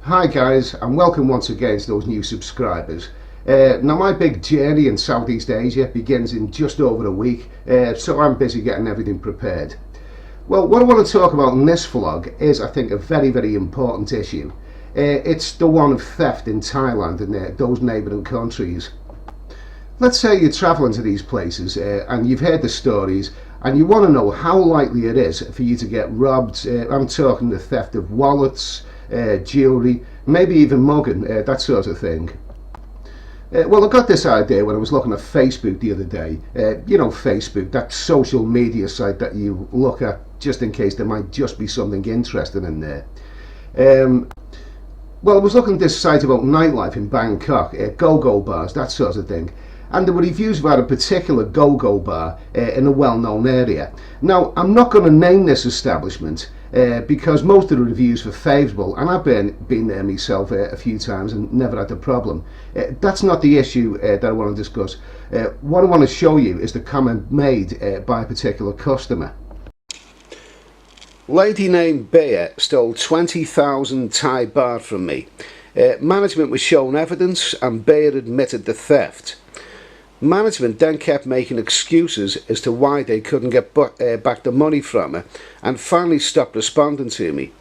Hi guys, and welcome once again to those new subscribers. Now my big journey in Southeast Asia begins in just over a week, so I'm busy getting everything prepared. Well, what I want to talk about in this vlog is, I think, a very important issue. It's the one of theft in Thailand and those neighbouring countries. Let's say you're travelling to these places and you've heard the stories and you want to know how likely it is for you to get robbed. I'm talking the theft of wallets, jewellery, maybe even mugging, that sort of thing. Well, I got this idea when I was looking at Facebook the other day. You know, Facebook, that social media site that you look at just in case there might just be something interesting in there. Well, I was looking at this site about nightlife in Bangkok, go-go bars, that sort of thing. And there were reviews about a particular go-go bar in a well-known area. Now, I'm not going to name this establishment because most of the reviews were favourable, and I've been there myself a few times and never had a problem. That's not the issue that I want to discuss. What I want to show you is the comment made by a particular customer. Lady named Bear stole 20,000 Thai baht from me. Management was shown evidence and Bear admitted the theft. Management then kept making excuses as to why they couldn't get back the money from her and finally stopped responding to me.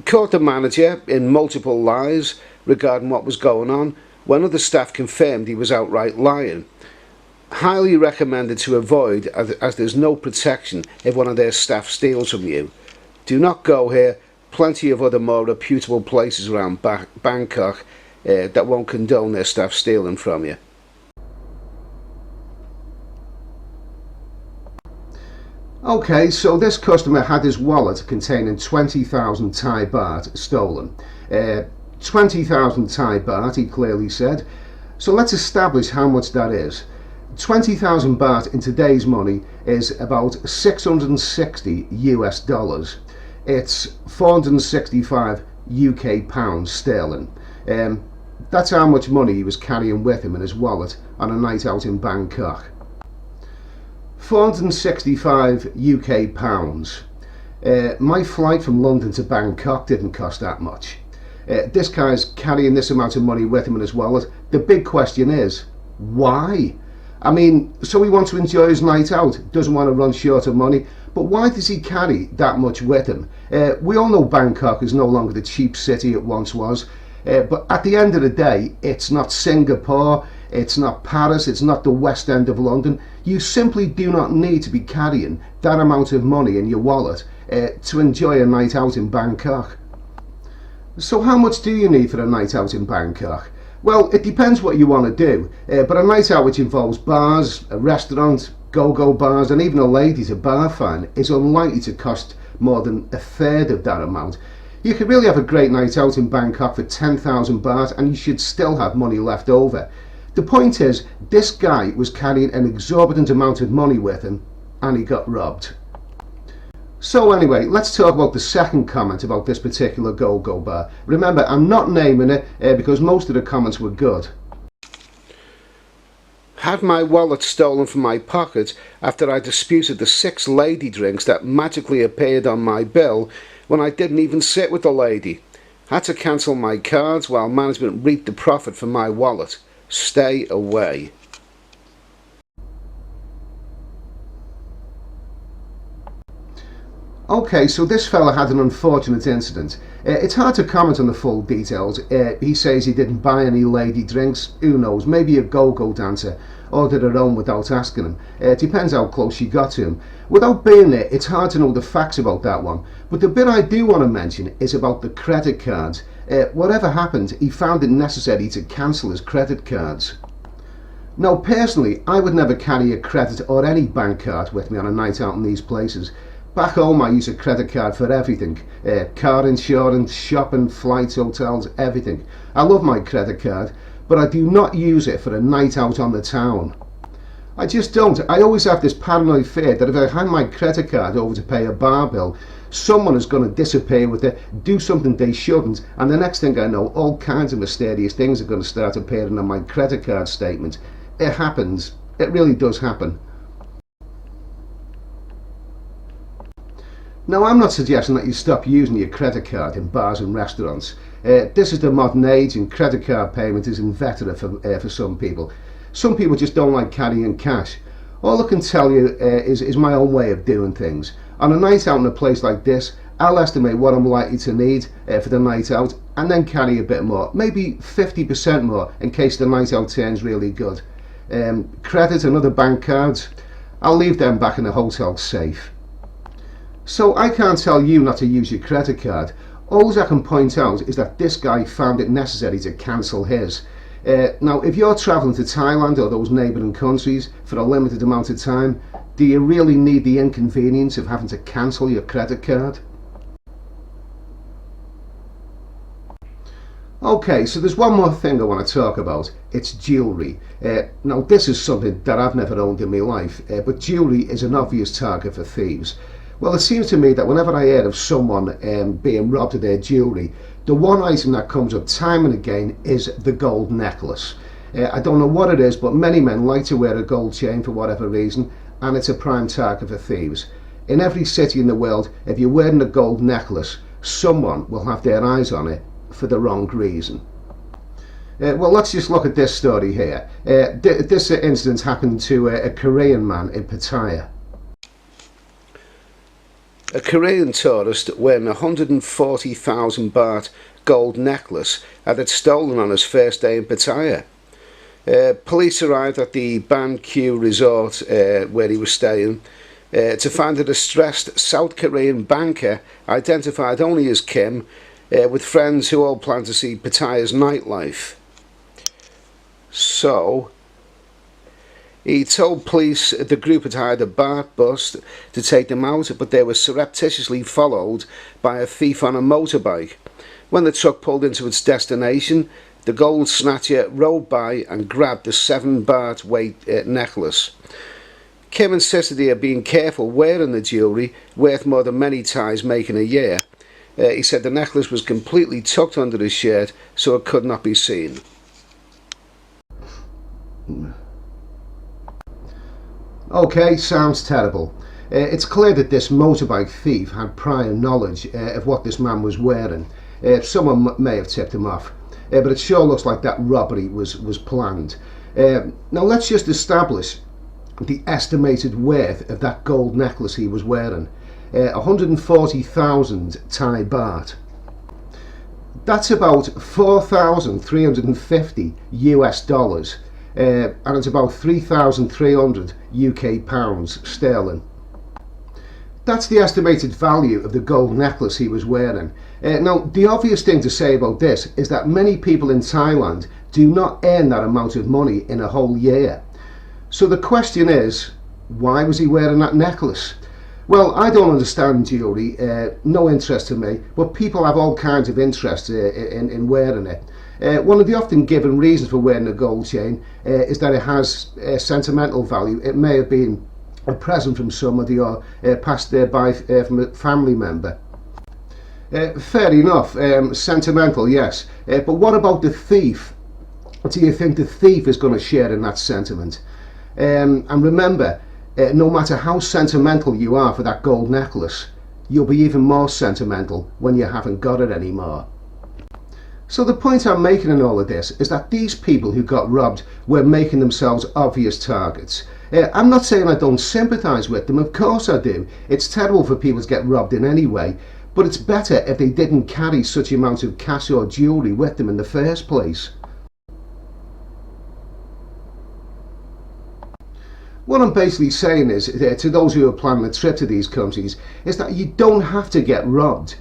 Caught the manager in multiple lies regarding what was going on when other staff confirmed he was outright lying. Highly recommended to avoid as there's no protection if one of their staff steals from you. Do not go here. Plenty of other more reputable places around Bangkok that won't condone their staff stealing from you. Okay, so this customer had his wallet containing 20,000 Thai baht stolen. 20,000 Thai baht, he clearly said. So let's establish how much that is. 20,000 baht in today's money is about 660 US dollars. It's 465 UK pounds sterling. That's how much money he was carrying with him in his wallet on a night out in Bangkok. 465 UK pounds. My flight from London to Bangkok didn't cost that much. This guy's carrying this amount of money with him in his wallet. The big question is, why? I mean, so he wants to enjoy his night out, doesn't want to run short of money, but why does he carry that much with him? We all know Bangkok is no longer the cheap city it once was, but at the end of the day, it's not Singapore, it's not Paris, it's not the West End of London. You simply do not need to be carrying that amount of money in your wallet to enjoy a night out in Bangkok. So how much do you need for a night out in Bangkok? Well, it depends what you want to do, but a night out which involves bars, a restaurant, go-go bars and even a lady to bar fine is unlikely to cost more than a third of that amount. You could really have a great night out in Bangkok for 10,000 baht and you should still have money left over. The point is, this guy was carrying an exorbitant amount of money with him and he got robbed. So anyway, let's talk about the second comment about this particular go-go bar. Remember, I'm not naming it because most of the comments were good. Had my wallet stolen from my pocket after I disputed the 6 lady drinks that magically appeared on my bill when I didn't even sit with the lady. Had to cancel my cards while management reaped the profit from my wallet. Stay away. Okay, so this fella had an unfortunate incident. It's hard to comment on the full details. He says he didn't buy any lady drinks. Who knows, maybe a go-go dancer ordered her own without asking him. It depends how close she got to him. Without being there, it's hard to know the facts about that one. But the bit I do want to mention is about the credit cards. Whatever happened, he found it necessary to cancel his credit cards. Now personally, I would never carry a credit or any bank card with me on a night out in these places. Back home I use a credit card for everything. Car insurance, shopping, flights, hotels, everything. I love my credit card, but I do not use it for a night out on the town. I just don't. I always have this paranoid fear that if I hand my credit card over to pay a bar bill, someone is going to disappear with it, do something they shouldn't, and the next thing I know, all kinds of mysterious things are going to start appearing on my credit card statement. It happens. It really does happen. Now, I'm not suggesting that you stop using your credit card in bars and restaurants. This is the modern age, and credit card payment is inveterate for some people. Some people just don't like carrying cash. All I can tell you is my own way of doing things. On a night out in a place like this, I'll estimate what I'm likely to need for the night out, and then carry a bit more, maybe 50% more in case the night out turns really good. Credit and other bank cards, I'll leave them back in the hotel safe. So I can't tell you not to use your credit card. All I can point out is that this guy found it necessary to cancel his. Now, if you're travelling to Thailand or those neighbouring countries for a limited amount of time, do you really need the inconvenience of having to cancel your credit card? Okay, so there's one more thing I want to talk about. It's jewellery. Now, this is something that I've never owned in my life, but jewellery is an obvious target for thieves. Well, it seems to me that whenever I hear of someone being robbed of their jewellery, the one item that comes up time and again is the gold necklace. I don't know what it is, but many men like to wear a gold chain for whatever reason, and it's a prime target for thieves. In every city in the world, if you're wearing a gold necklace, someone will have their eyes on it for the wrong reason. Well, let's just look at this story here. This incident happened to a Korean man in Pattaya. A Korean tourist wearing a 140,000 baht gold necklace had it stolen on his first day in Pattaya. Police arrived at the Ban Kyu resort where he was staying to find a distressed South Korean banker identified only as Kim with friends who all planned to see Pattaya's nightlife. So he told police the group had hired a BART bus to take them out, but they were surreptitiously followed by a thief on a motorbike. When the truck pulled into its destination, the gold snatcher rode by and grabbed the 7 baht weight necklace. Kim insisted he had been careful wearing the jewellery, worth more than many Thais make in a year. He said the necklace was completely tucked under his shirt, so it could not be seen. Okay, sounds terrible. It's clear that this motorbike thief had prior knowledge of what this man was wearing. Someone may have tipped him off, but it sure looks like that robbery was planned. Now let's just establish the estimated worth of that gold necklace he was wearing. 140,000 Thai baht. That's about 4,350 US dollars. And it's about 3,300 UK pounds sterling. That's the estimated value of the gold necklace he was wearing. Now, the obvious thing to say about this is that many people in Thailand do not earn that amount of money in a whole year. So the question is, why was he wearing that necklace? Well, I don't understand jewellery, no interest to me, but people have all kinds of interest in wearing it. One of the often given reasons for wearing a gold chain is that it has sentimental value. It may have been a present from somebody or passed by from a family member. Fair enough, sentimental, yes. But what about the thief? Do you think the thief is going to share in that sentiment? And remember, no matter how sentimental you are for that gold necklace, you'll be even more sentimental when you haven't got it anymore. So the point I'm making in all of this is that these people who got robbed were making themselves obvious targets. I'm not saying I don't sympathise with them, of course I do. It's terrible for people to get robbed in any way, but it's better if they didn't carry such amounts of cash or jewellery with them in the first place. What I'm basically saying is, to those who are planning a trip to these countries, is that you don't have to get robbed.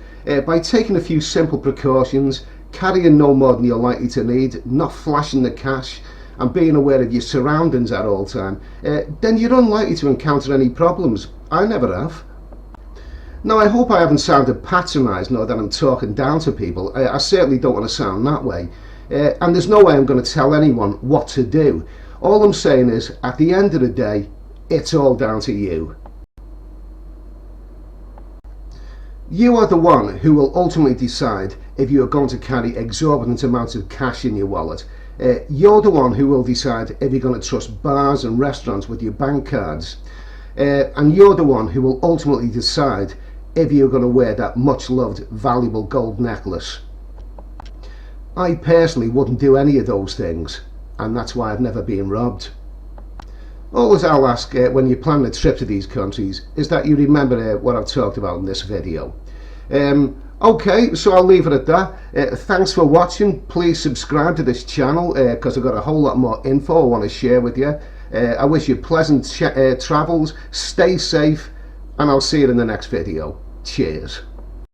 By taking a few simple precautions, carrying no more than you're likely to need, not flashing the cash, and being aware of your surroundings at all time, then you're unlikely to encounter any problems. I never have. Now, I hope I haven't sounded patronising or that I'm talking down to people. I certainly don't want to sound that way. And there's no way I'm going to tell anyone what to do. All I'm saying is, at the end of the day, it's all down to you. You are the one who will ultimately decide if you are going to carry exorbitant amounts of cash in your wallet. You're the one who will decide if you're going to trust bars and restaurants with your bank cards. And you're the one who will ultimately decide if you're going to wear that much loved, valuable gold necklace. I personally wouldn't do any of those things, and that's why I've never been robbed. All that I'll ask when you plan a trip to these countries is that you remember what I've talked about in this video. Okay, so I'll leave it at that. Thanks for watching. Please subscribe to this channel because I've got a whole lot more info I want to share with you. I wish you pleasant travels, stay safe, and I'll see you in the next video. Cheers.